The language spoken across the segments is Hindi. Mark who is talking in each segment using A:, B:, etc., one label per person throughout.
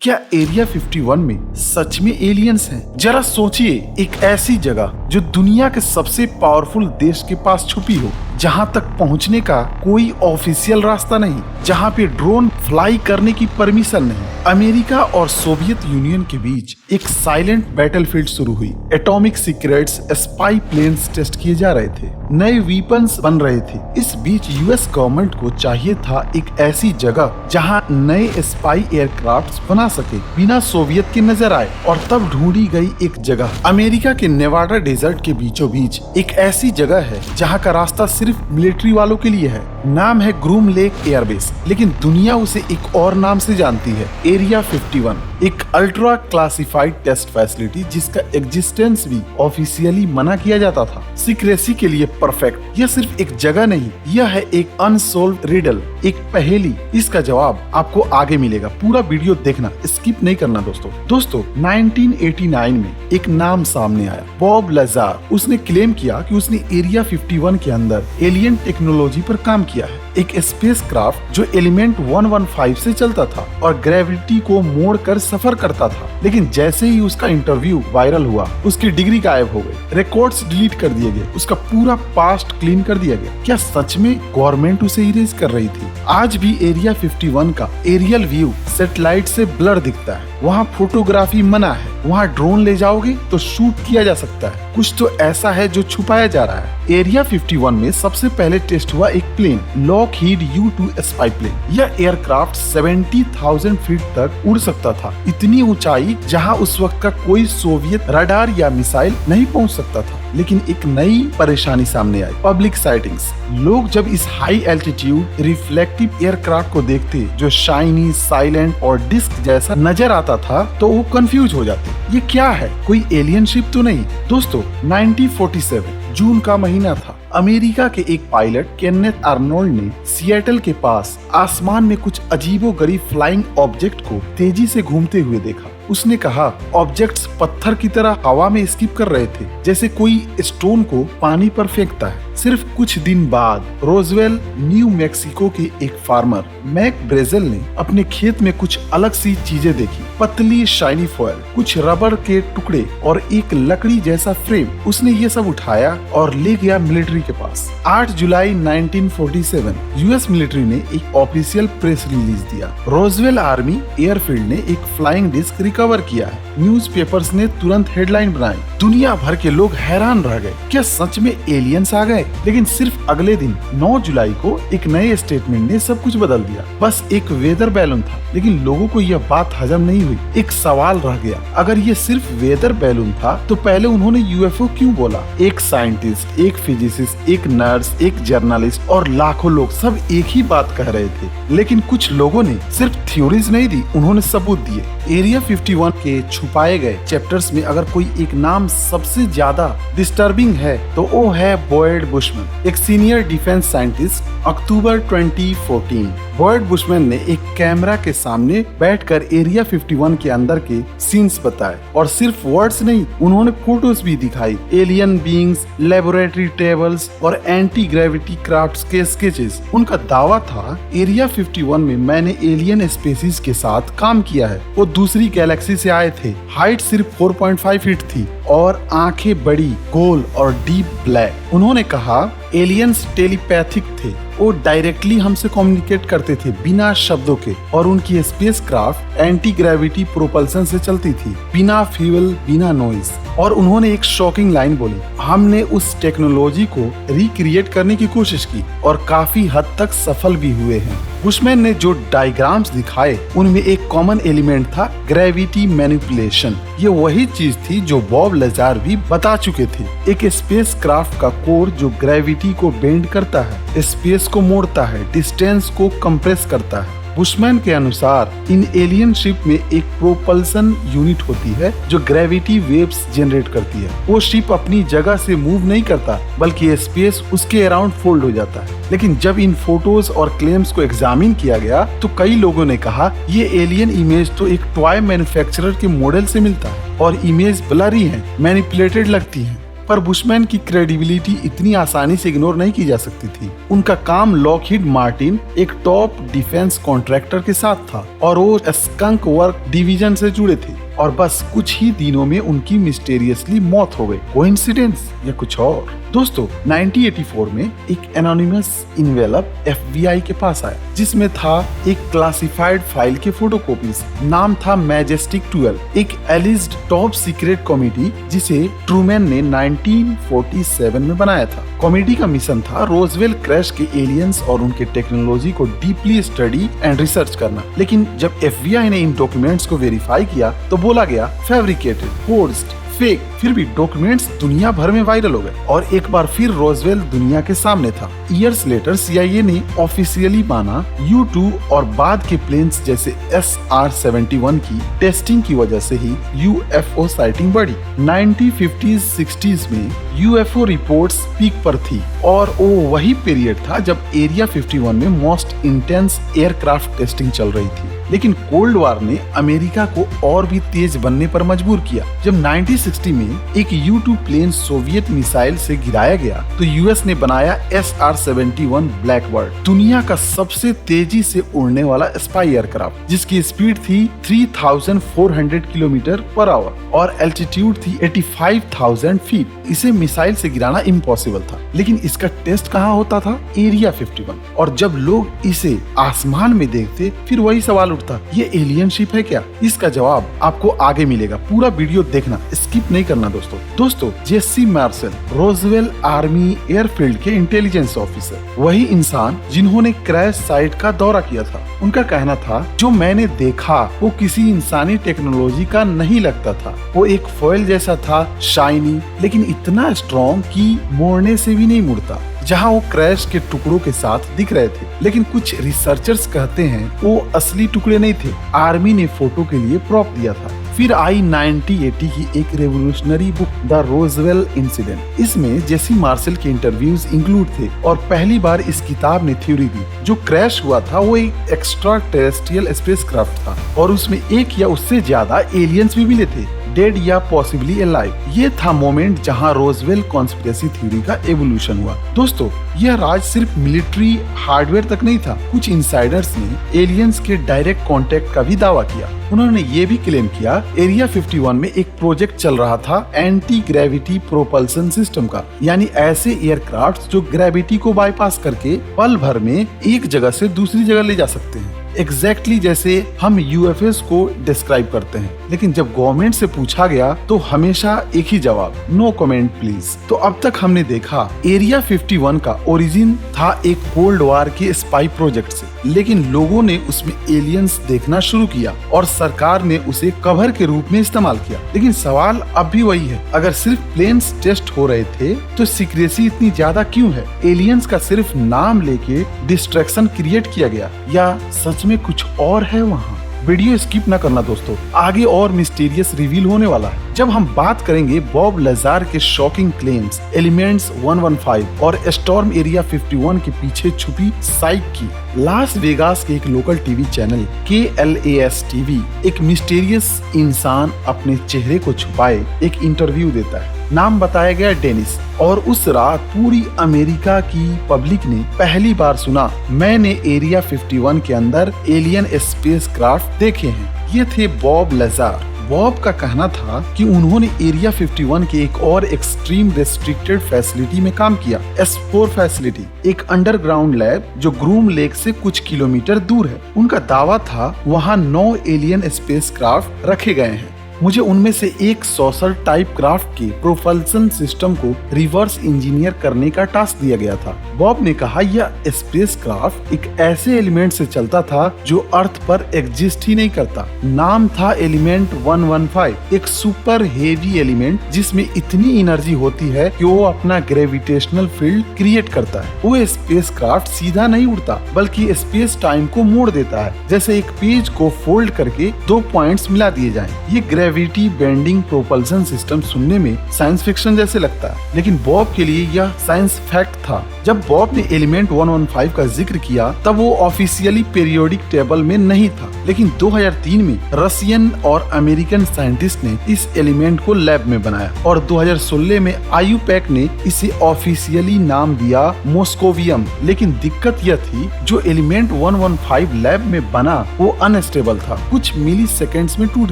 A: क्या एरिया 51 में सच में एलियंस हैं? जरा सोचिए, एक ऐसी जगह जो दुनिया के सबसे पावरफुल देश के पास छुपी हो, जहां तक पहुंचने का कोई ऑफिशियल रास्ता नहीं, जहां पे ड्रोन फ्लाई करने की परमिशन नहीं। अमेरिका और सोवियत यूनियन के बीच एक साइलेंट बैटलफील्ड शुरू हुई। Atomic secrets, spy planes test किए जा रहे थे, नए वीपन्स बन रहे थे। इस बीच यूएस गवर्नमेंट को चाहिए था एक ऐसी जगह जहां नए स्पाई एयरक्राफ्ट बना सके बिना सोवियत के नजर आए। और तब ढूंढी गई एक जगह अमेरिका के नेवाडा डेजर्ट के बीचों बीच। एक ऐसी जगह है जहां का रास्ता सिर्फ मिलिट्री वालों के लिए है। नाम है ग्रूम लेक एयरबेस, लेकिन दुनिया उसे एक और नाम से जानती है, एरिया 51। एक अल्ट्रा क्लासिफाइड टेस्ट फैसिलिटी जिसका एग्जिस्टेंस भी ऑफिशियली मना किया जाता था। सीक्रेसी के लिए परफेक्ट। यह सिर्फ एक जगह नहीं, यह है एक अनसोल्व्ड रिडल, एक पहेली। इसका जवाब आपको आगे मिलेगा। पूरा वीडियो देखना, स्किप नहीं करना दोस्तों। 1989 में एक नाम सामने आया, बॉब लजार। उसने क्लेम किया कि उसने एरिया 51 के अंदर एलियन टेक्नोलॉजी पर काम किया है। एक स्पेसक्राफ्ट जो एलिमेंट 115 से चलता था और ग्रेविटी को मोड़कर सफर करता था। लेकिन जैसे ही उसका इंटरव्यू वायरल हुआ, उसकी डिग्री गायब हो गई, रिकॉर्ड्स डिलीट कर दिए गए, उसका पूरा पास्ट क्लीन कर दिया गया। क्या सच में गवर्नमेंट उसे इरेज कर रही थी? आज भी एरिया 51 का एरियल व्यू सैटेलाइट से ब्लर दिखता है। वहाँ फोटोग्राफी मना है। वहाँ ड्रोन ले जाओगे तो शूट किया जा सकता है। कुछ तो ऐसा है जो छुपाया जा रहा है। एरिया 51 में सबसे पहले टेस्ट हुआ एक plane, Lockheed U-2 spy plane. यह एयरक्राफ्ट 70,000 फीट तक उड़ सकता था। इतनी ऊंचाई जहां उस वक्त का कोई सोवियत रडार या मिसाइल नहीं पहुंच सकता था। लेकिन एक नई परेशानी सामने आई, पब्लिक साइटिंग्स। लोग जब इस हाई एल्टीट्यूड रिफ्लेक्टिव एयरक्राफ्ट को देखते जो शाइनी, साइलेंट और डिस्क जैसा नजर आता था, तो वो कंफ्यूज हो जाते। ये क्या है? कोई एलियन शिप तो नहीं? दोस्तों, 1947 जून का महीना था। अमेरिका के एक पायलट केनेथ आर्नोल्ड ने सिएटल के पास आसमान में कुछ अजीबोगरीब फ्लाइंग ऑब्जेक्ट को तेजी से घूमते हुए देखा। उसने कहा, ऑब्जेक्ट्स पत्थर की तरह हवा में स्किप कर रहे थे, जैसे कोई स्टोन को पानी पर फेंकता है। सिर्फ कुछ दिन बाद रोजवेल, न्यू मैक्सिको के एक फार्मर मैक ब्रेजेल ने अपने खेत में कुछ अलग सी चीजें देखी। पतली शाइनी फॉयल, कुछ रबर के टुकड़े और एक लकड़ी जैसा फ्रेम। उसने ये सब उठाया और ले गया मिलिट्री के पास। 8 जुलाई 1947 यूएस मिलिट्री ने एक ऑफिशियल प्रेस रिलीज दिया। रोजवेल आर्मी एयरफील्ड ने एक फ्लाइंग डिस्क रिकवर किया है। न्यूज़पेपर्स ने तुरंत हेडलाइन बनाई। दुनिया भर के लोग हैरान रह गए, क्या सच में एलियंस आ गए? लेकिन सिर्फ अगले दिन 9 जुलाई को एक नए स्टेटमेंट ने सब कुछ बदल दिया। बस एक वेदर बैलून था, लेकिन लोगों को यह बात हजम नहीं हुई। एक सवाल रह गया, अगर ये सिर्फ वेदर बैलून था तो पहले उन्होंने यूएफओ क्यों बोला? एक साइंटिस्ट, एक फिजिसिस्ट, एक नर्स, एक जर्नलिस्ट और लाखों लोग सब एक ही बात कह रहे थे। लेकिन कुछ लोगों ने सिर्फ थ्योरीज नहीं दी, उन्होंने सबूत दिए। एरिया 51 के छुपाए गए चैप्टर्स में अगर कोई एक नाम सबसे ज्यादा डिस्टर्बिंग है तो वो है बॉयड बुशमैन, एक सीनियर डिफेंस साइंटिस्ट। अक्टूबर 2014 बॉयड बुशमैन ने एक कैमरा के सामने बैठकर एरिया 51 के अंदर के सीन्स बताए, और सिर्फ वर्ड्स नहीं, उन्होंने फोटोज भी दिखाई। एलियन बीइंग्स, लेबोरेटरी टेबल्स और एंटी ग्रेविटी क्राफ्ट्स के स्केचेस। उनका दावा था, एरिया 51 में मैंने एलियन स्पेसीज के साथ काम किया है। वो दूसरी गैलेक्सी से आए थे। हाइट सिर्फ 4.5 फीट थी और आंखें बड़ी, गोल और डीप ब्लैक। उन्होंने कहा, एलियंस टेलीपैथिक थे, वो डायरेक्टली हमसे कम्युनिकेट करते थे बिना शब्दों के, और उनकी स्पेसक्राफ्ट एंटी ग्रेविटी प्रोपल्सन से चलती थी, बिना फ्यूल, बिना नॉइज। और उन्होंने एक शॉकिंग लाइन बोली, हमने उस टेक्नोलॉजी को रिक्रिएट करने की कोशिश की और काफी हद तक सफल भी हुए हैं। बुशमैन ने जो डायग्राम्स दिखाए उनमें एक कॉमन एलिमेंट था, ग्रेविटी मैनिपुलेशन। ये वही चीज थी जो बॉब लजार भी बता चुके थे। एक स्पेसक्राफ्ट का कोर जो ग्रेविटी को बेंड करता है, स्पेस को मोड़ता है, डिस्टेंस को कंप्रेस करता है। बुशमैन के अनुसार इन एलियन शिप में एक प्रोपल्सन यूनिट होती है जो ग्रेविटी वेव्स जनरेट करती है। वो शिप अपनी जगह से मूव नहीं करता, बल्कि स्पेस उसके अराउंड फोल्ड हो जाता है। लेकिन जब इन फोटोज और क्लेम्स को एग्जामिन किया गया तो कई लोगों ने कहा, ये एलियन इमेज तो एक टॉय मैन्युफैक्चरर के मॉडल से मिलता है और इमेज ब्लरी है, मैनिपुलेटेड लगती है। पर बुशमैन की क्रेडिबिलिटी इतनी आसानी से इग्नोर नहीं की जा सकती थी। उनका काम लॉकहीड मार्टिन, एक टॉप डिफेंस कॉन्ट्रैक्टर के साथ था और वो स्कंक वर्क डिवीजन से जुड़े थे। और बस कुछ ही दिनों में उनकी मिस्टीरियसली मौत हो गई। कोइंसिडेंस या कुछ और? दोस्तों 1984 में एक एनोनिमस इन्वेलप FBI के पास आया, जिसमें था एक क्लासिफाइड फाइल के फोटोकॉपीज। नाम था मैजेस्टिक 12, एक एलिज्ड टॉप सीक्रेट कॉमेडी जिसे ट्रूमैन ने 1947 में बनाया था। कॉमेडी का मिशन था रोजवेल क्रैश के एलियंस और उनके टेक्नोलॉजी को डीपली स्टडी एंड रिसर्च करना। लेकिन जब FBI ने इन डॉक्यूमेंट्स को वेरीफाई किया तो बोला गया फैब्रिकेटेड, फोर्ज्ड, फेक। फिर भी डॉक्यूमेंट्स दुनिया भर में वायरल हो गए और एक बार फिर रोजवेल दुनिया के सामने था। ईयर्स लेटर CIA ने ऑफिशियली माना U-2 और बाद के प्लेन्स जैसे SR-71 की टेस्टिंग की वजह से ही UFO साइटिंग बढ़ी। 1950s-60s में UFO रिपोर्ट्स पीक पर थी और वो वही पीरियड था जब एरिया 51 में मोस्ट इंटेंस एयरक्राफ्ट टेस्टिंग चल रही थी। लेकिन कोल्ड वॉर ने अमेरिका को और भी तेज बनने पर मजबूर किया। जब 1960 में एक U-2 प्लेन सोवियत मिसाइल से गिराया गया तो US ने बनाया SR-71 ब्लैकबर्ड, दुनिया का सबसे तेजी से उड़ने वाला स्पाई एयरक्राफ्ट, जिसकी स्पीड थी 3400 किलोमीटर पर आवर और एल्टीट्यूड थी 85,000 फीट। इसे मिसाइल से गिराना इम्पॉसिबल था, लेकिन इसका टेस्ट कहाँ होता था? एरिया 51। और जब लोग इसे आसमान में देखते फिर वही सवाल उठता, ये एलियन शिप है क्या? इसका जवाब आपको आगे मिलेगा, पूरा वीडियो देखना, स्किप नहीं करना दोस्तों। जेसी मार्शल, रोजवेल आर्मी एयरफील्ड के इंटेलिजेंस ऑफिसर, वही इंसान जिन्होंने क्रैश साइट का दौरा किया था। उनका कहना था, जो मैंने देखा वो किसी इंसानी टेक्नोलॉजी का नहीं लगता था। वो एक फॉयल जैसा था, शाइनी, लेकिन इतना स्ट्रॉन्ग कि मोड़ने से भी नहीं मुड़ता। जहां वो क्रैश के टुकड़ों के साथ दिख रहे थे, लेकिन कुछ रिसर्चर्स कहते हैं वो असली टुकड़े नहीं थे, आर्मी ने फोटो के लिए प्रॉप दिया था। फिर आई 1980 की एक revolutionary book, the Roswell incident. इसमें जेसी मार्शल के इंटरव्यूज इंक्लूड थे और पहली बार इस किताब ने थ्योरी दी, जो क्रैश हुआ था वो एक एक्स्ट्रा टेरेस्ट्रियल स्पेसक्राफ्ट था और उसमें एक या उससे ज्यादा एलियंस भी मिले थे, डेड या पॉसिबली अलाइव। ये था मोमेंट जहां रोजवेल कॉन्स्पिरेसी थ्योरी का एवोल्यूशन हुआ। दोस्तों, यह राज सिर्फ मिलिट्री हार्डवेयर तक नहीं था। कुछ इनसाइडर्स ने एलियंस के डायरेक्ट कांटेक्ट का भी दावा किया। उन्होंने ये भी क्लेम किया एरिया 51 में एक प्रोजेक्ट चल रहा था एंटी ग्रेविटी प्रोपल्सन सिस्टम का, यानी ऐसे एयरक्राफ्ट जो ग्रेविटी को बाईपास करके पल भर में एक जगह से दूसरी जगह ले जा सकते हैं, एग्जैक्टली जैसे हम UFOs को डिस्क्राइब करते हैं। लेकिन जब गवर्नमेंट से पूछा गया तो हमेशा एक ही जवाब, नो कमेंट प्लीज। तो अब तक हमने देखा एरिया 51 का ओरिजिन था एक कोल्ड वॉर के स्पाई प्रोजेक्ट से, लेकिन लोगों ने उसमें एलियंस देखना शुरू किया और सरकार ने उसे कवर के रूप में इस्तेमाल किया। लेकिन सवाल अब भी वही है, अगर सिर्फ प्लेन्स टेस्ट हो रहे थे तो सीक्रेसी इतनी ज्यादा क्यों है? एलियंस का सिर्फ नाम लेके डिस्ट्रैक्शन क्रिएट किया गया या सच में कुछ और है वहाँ? वीडियो स्किप ना करना दोस्तों, आगे और मिस्टीरियस रिवील होने वाला है। जब हम बात करेंगे बॉब लजार के शॉकिंग क्लेम्स, एलिमेंट्स 115 और स्टॉर्म एरिया 51 के पीछे छुपी साइक की, लास वेगास के एक local TV channel KLAS TV एक मिस्टीरियस इंसान अपने चेहरे को छुपाए एक इंटरव्यू देता है। नाम बताया गया डेनिस, और उस रात पूरी अमेरिका की पब्लिक ने पहली बार सुना, मैंने एरिया 51 के अंदर एलियन स्पेसक्राफ्ट देखे हैं। ये थे बॉब लजार। बॉब का कहना था कि उन्होंने एरिया 51 के एक और एक्सट्रीम रेस्ट्रिक्टेड फैसिलिटी में काम किया, S4 फैसिलिटी, एक अंडरग्राउंड लैब जो ग्रूम लेक से कुछ किलोमीटर दूर है। उनका दावा था वहाँ 9 एलियन स्पेसक्राफ्ट रखे गए हैं। मुझे उनमें से एक सॉसर टाइप क्राफ्ट के प्रोपल्सन सिस्टम को रिवर्स इंजीनियर करने का टास्क दिया गया था। बॉब ने कहा यह स्पेसक्राफ्ट एक ऐसे एलिमेंट से चलता था जो अर्थ पर एग्जिस्ट ही नहीं करता। नाम था एलिमेंट 115, एक सुपर हेवी एलिमेंट जिसमें इतनी एनर्जी होती है कि वो अपना ग्रेविटेशनल फील्ड क्रिएट करता है। वो स्पेसक्राफ्ट सीधा नहीं उड़ता बल्कि स्पेस टाइम को मोड़ देता है, जैसे एक पेज को फोल्ड करके 2 पॉइंट्स मिला दिए जाएं। ये ग्रेविटी बेंडिंग प्रोपल्शन सिस्टम सुनने में साइंस फिक्शन जैसे लगता है, लेकिन बॉब के लिए यह साइंस फैक्ट था। जब बॉब ने एलिमेंट 115 का जिक्र किया तब वो ऑफिशियली पीरियोडिक टेबल में नहीं था, लेकिन 2003 में रशियन और अमेरिकन साइंटिस्ट ने इस एलिमेंट को लैब में बनाया और 2016 में आईयूपैक ने इसे ऑफिशियली नाम दिया मॉस्कोवियम। लेकिन दिक्कत यह थी, जो एलिमेंट 115 लैब में बना वो अनस्टेबल था, कुछ मिली सेकेंड्स में टूट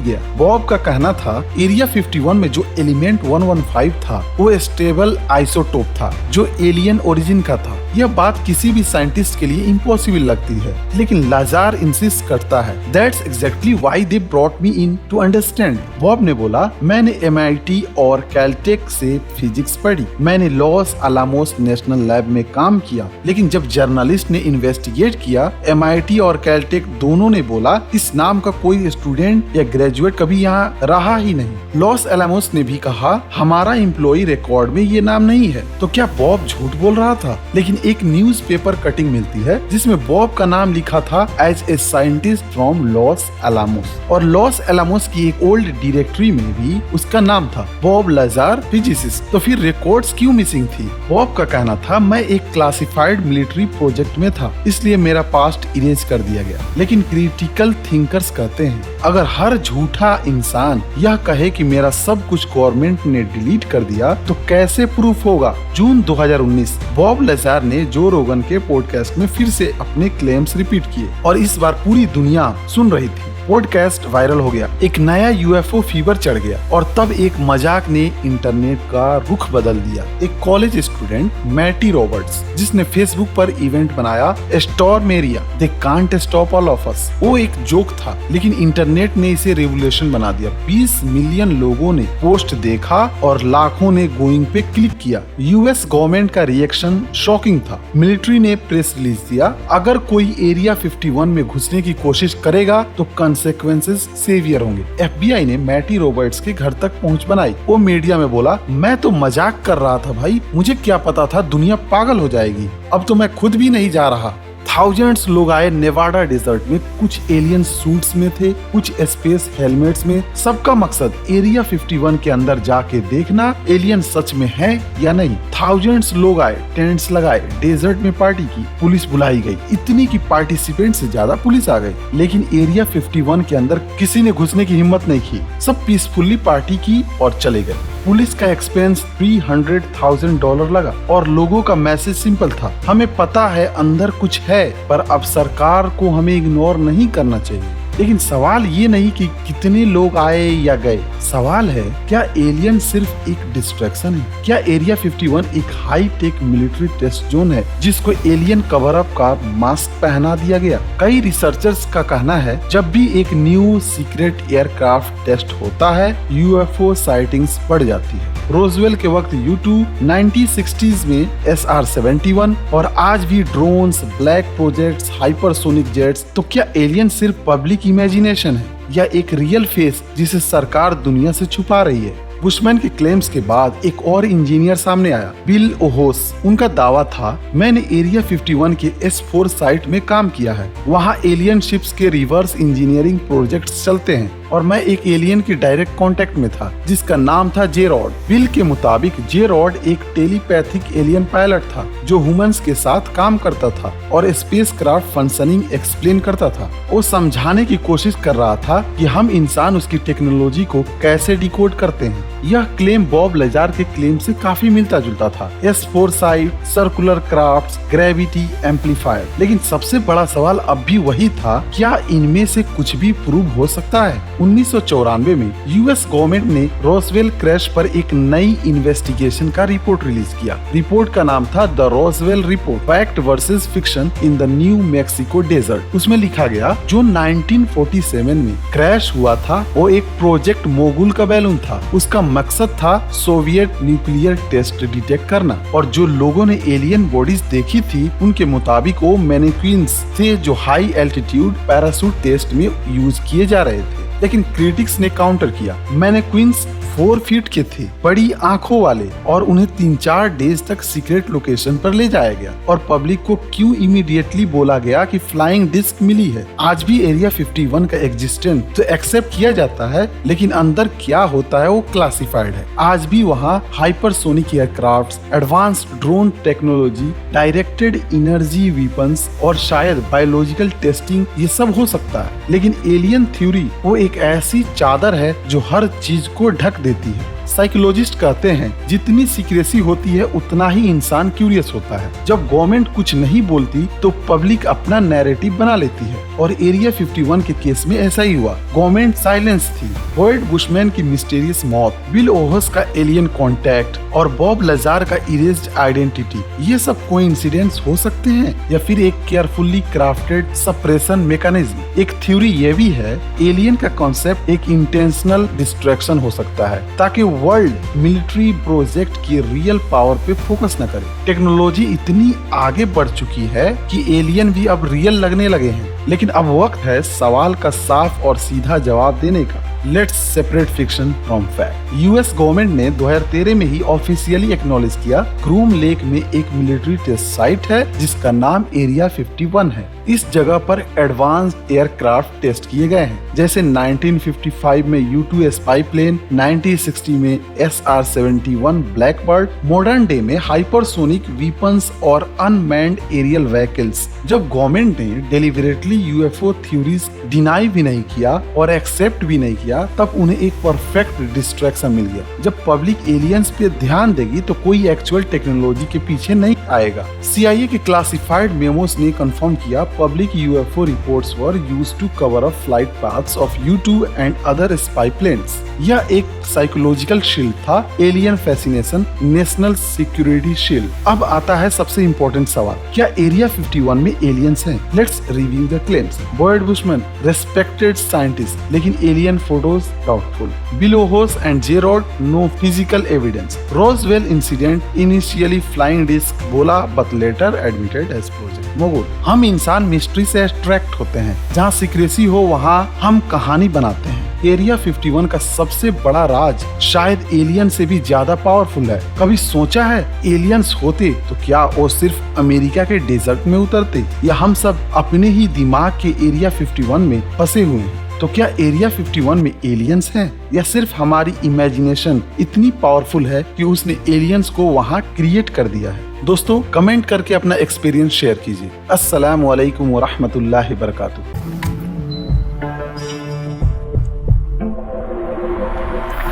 A: गया। बॉब का कहना था एरिया 51 में जो एलिमेंट 115 था वो स्टेबल आइसोटोप था जो एलियन ओरिजिन का था। यह बात किसी भी साइंटिस्ट के लिए इम्पॉसिबल लगती है, लेकिन लाजार इंसिस्ट करता है that's exactly why they brought me in to understand. Bob ने बोला, मैंने MIT और कैलटेक से फिजिक्स पढ़ी, मैंने लॉस अलामोस नेशनल लैब में काम किया, लेकिन जब जर्नलिस्ट ने इन्वेस्टिगेट किया MIT और कैलटेक दोनों ने बोला इस नाम का कोई स्टूडेंट या ग्रेजुएट कभी यहाँ रहा ही नहीं। लॉस अलामोस ने भी कहा हमारा एम्प्लॉय रिकॉर्ड में ये नाम नहीं है। तो क्या बॉब झूठ बोल रहा था? लेकिन एक न्यूज़पेपर कटिंग मिलती है जिसमें बॉब का नाम लिखा था as a scientist from Los Alamos, और लॉस अलामोस की एक ओल्ड डायरेक्टरी में भी उसका नाम था बॉब लाजार फिजिसिस्ट। तो फिर रिकॉर्ड्स क्यों मिसिंग थी? बॉब का कहना था मैं एक क्लासिफाइड मिलिट्री प्रोजेक्ट में था, इसलिए मेरा पास्ट इरेज कर दिया गया। लेकिन क्रिटिकल थिंकर्स कहते हैं अगर हर झूठा इंसान यह कहे कि मेरा सब कुछ गवर्नमेंट ने डिलीट कर दिया तो कैसे प्रूफ होगा? जून 2019 बॉब लाजार ने जो रोगन के पॉडकास्ट में फिर से अपने क्लेम्स रिपीट किए और इस बार पूरी दुनिया सुन रही थी। पॉडकास्ट वायरल हो गया, एक नया UFO फीवर चढ़ गया और तब एक मजाक ने इंटरनेट का रुख बदल दिया। एक कॉलेज स्टूडेंट मैटी रॉबर्ट्स जिसने फेसबुक पर इवेंट बनाया storm area they can't stop all of us, वो एक जोक था, लेकिन इंटरनेट ने इसे रेवोल्यूशन बना दिया। 20 मिलियन लोगों ने पोस्ट देखा और लाखों ने गोइंग पे क्लिक किया। US गवर्नमेंट का रिएक्शन शॉकिंग था। मिलिट्री ने प्रेस रिलीज दिया अगर कोई एरिया 51 में घुसने की कोशिश करेगा तो कंसेक्वेंसेस सेवियर होंगे। FBI ने मैटी रॉबर्ट्स के घर तक पहुंच बनाई। वो मीडिया में बोला मैं तो मजाक कर रहा था भाई, मुझे क्या पता था दुनिया पागल हो जाएगी, अब तो मैं खुद भी नहीं जा रहा। थाउजेंड्स लोग आए नेवाडा डेजर्ट में, कुछ एलियन सूट्स में थे, कुछ स्पेस हेलमेट्स में। सबका मकसद एरिया 51 के अंदर जाके देखना एलियन सच में है या नहीं। थाउजेंड्स लोग आए, टेंट्स लगाए, डेजर्ट में पार्टी की, पुलिस बुलाई गई, इतनी की पार्टिसिपेंट से ज्यादा पुलिस आ गई। लेकिन एरिया 51 के अंदर किसी ने घुसने की हिम्मत नहीं की, सब पीसफुली पार्टी की और चले गए। पुलिस का एक्सपेंस $300,000 लगा और लोगों का मैसेज सिंपल था, हमें पता है अंदर कुछ है पर अब सरकार को हमें इग्नोर नहीं करना चाहिए। लेकिन सवाल ये नहीं कि कितने लोग आए या गए, सवाल है क्या एलियन सिर्फ एक डिस्ट्रैक्शन है? क्या एरिया 51 एक high tech military test zone है जिसको एलियन कवर अप का मास्क पहना दिया गया? कई रिसर्चर्स का कहना है जब भी एक न्यू सीक्रेट एयरक्राफ्ट टेस्ट होता है UFO साइटिंग्स बढ़ जाती है। रोजवेल के वक्त U2, 1960s में SR-71 और आज भी drones, black projects, hypersonic jets. तो क्या एलियन सिर्फ पब्लिक इमेजिनेशन है या एक रियल फेस जिसे सरकार दुनिया से छुपा रही है? बुशमैन के क्लेम्स के बाद एक और इंजीनियर सामने आया, बिल ओहोस। उनका दावा था मैंने एरिया 51 के S4 साइट में काम किया है, वहाँ एलियन शिप्स के रिवर्स इंजीनियरिंग प्रोजेक्ट्स चलते हैं और मैं एक एलियन के डायरेक्ट कांटेक्ट में था जिसका नाम था जे-रॉड। बिल के मुताबिक जे-रॉड एक टेलीपैथिक एलियन पायलट था जो ह्यूमंस के साथ काम करता था और स्पेसक्राफ्ट फंक्शनिंग एक्सप्लेन करता था। वो समझाने की कोशिश कर रहा था कि हम इंसान उसकी टेक्नोलॉजी को कैसे डिकोड करते हैं। यह क्लेम बॉब लाजार के क्लेम से काफी मिलता जुलता था। S4 site, circular crafts, gravity amplifier. लेकिन सबसे बड़ा सवाल अब भी वही था, क्या इनमें से कुछ भी प्रूव हो सकता है? 1994 में US गवर्नमेंट ने रोजवेल क्रैश पर एक नई इन्वेस्टिगेशन का रिपोर्ट रिलीज किया। रिपोर्ट का नाम था the Roswell report, fact versus fiction in the New Mexico desert. उसमें लिखा गया जो 1947 में क्रैश हुआ था वो एक प्रोजेक्ट मोगुल का बैलून था। उसका मकसद था सोवियत न्यूक्लियर टेस्ट डिटेक्ट करना और जो लोगों ने एलियन बॉडीज देखी थी उनके मुताबिक वो मैनिक्विन्स थे जो हाई एल्टीट्यूड पैराशूट टेस्ट में यूज किए जा रहे थे। लेकिन क्रिटिक्स ने काउंटर किया, मैनिक्विन्स 4 फीट के थे, बड़ी आंखों वाले, और उन्हें 3-4 डेज तक सीक्रेट लोकेशन पर ले जाया गया। और पब्लिक को क्यों इमीडिएटली बोला गया कि फ्लाइंग डिस्क मिली है। आज भी एरिया 51 का एग्जिस्टेंस तो एक्सेप्ट किया जाता है, लेकिन अंदर क्या होता है वो क्लासिफाइड है। आज भी वहाँ hypersonic aircrafts, advanced drone technology, directed energy weapons और शायद बायोलॉजिकल टेस्टिंग ये सब हो सकता है। लेकिन एलियन थ्योरी वो एक ऐसी चादर है जो हर चीज को ढक देती है। साइकोलॉजिस्ट कहते हैं जितनी सीक्रेसी होती है उतना ही इंसान क्यूरियस होता है। जब गवर्नमेंट कुछ नहीं बोलती तो पब्लिक अपना नैरेटिव बना लेती है, और एरिया 51 के केस में ऐसा ही हुआ। गवर्नमेंट साइलेंस थी, बॉयड बुशमैन की मिस्टीरियस मौत, बिल ओहस का एलियन कॉन्टैक्ट और बॉब लजार का इरेज्ड आइडेंटिटी, ये सब कोइंसिडेंस हो सकते हैं या फिर एक केयरफुली क्राफ्टेड सप्रेशन मैकेनिज्म। एक थ्योरी ये भी है एलियन का कॉन्सेप्ट एक इंटेंशनल डिस्ट्रैक्शन हो सकता है ताकि वर्ल्ड मिलिट्री प्रोजेक्ट की रियल पावर पे फोकस न करे। टेक्नोलॉजी इतनी आगे बढ़ चुकी है कि एलियन भी अब रियल लगने लगे हैं, लेकिन अब वक्त है सवाल का साफ और सीधा जवाब देने का। Let's separate fiction from fact. US government ने 2013 में ही ऑफिशियली एक्नॉलेज किया क्रूम लेक में एक मिलिट्री टेस्ट साइट है जिसका नाम एरिया 51 है। इस जगह पर एडवांस्ड एयरक्राफ्ट टेस्ट किए गए हैं, जैसे 1955 में U-2 स्पाई प्लेन, 1960 में SR-71 ब्लैकबर्ड, मॉडर्न डे में हाइपरसोनिक वीपन्स और अनमैन्ड एरियल व्हीकल्स। जब गवर्नमेंट ने डेलिबरेटली यूएफओ थ्योरीज डिनाई भी नहीं किया और एक्सेप्ट भी नहीं किया, तब उन्हें एक परफेक्ट डिस्ट्रैक्शन मिल गया। जब पब्लिक एलियंस पे ध्यान देगी तो कोई एक्चुअल टेक्नोलॉजी के पीछे नहीं आएगा। CIA के क्लासिफाइड मेमोस ने कंफर्म किया public UFO reports were used to cover up flight paths of U-2 and other spy planes। यह एक साइकोलॉजिकल शील्ड था, alien fascination, national security shield. अब आता है सबसे इम्पोर्टेंट सवाल, क्या एरिया 51 में एलियंस हैं? Let's review the claims. Boyd Bushman respected scientist, लेकिन alien photos doubtful. Bill Uhouse and J Rod no physical evidence. Roswell incident initially flying disc बोला but later admitted as project Mogul. हम इंसान मिस्ट्री से अट्रैक्ट होते हैं, जहाँ सीक्रेसी हो वहाँ हम कहानी बनाते हैं। एरिया 51 का सबसे बड़ा राज शायद एलियन से भी ज्यादा पावरफुल है। कभी सोचा है एलियंस होते तो क्या वो सिर्फ अमेरिका के डेजर्ट में उतरते, या हम सब अपने ही दिमाग के एरिया 51 में फंसे हुए हैं? तो क्या एरिया 51 में एलियंस हैं, या सिर्फ हमारी इमेजिनेशन इतनी पावरफुल है कि उसने एलियंस को वहाँ क्रिएट कर दिया है? दोस्तों कमेंट करके अपना एक्सपीरियंस शेयर कीजिए। अस्सलामु अलैकुम व रहमतुल्लाहि व बरकातुहू।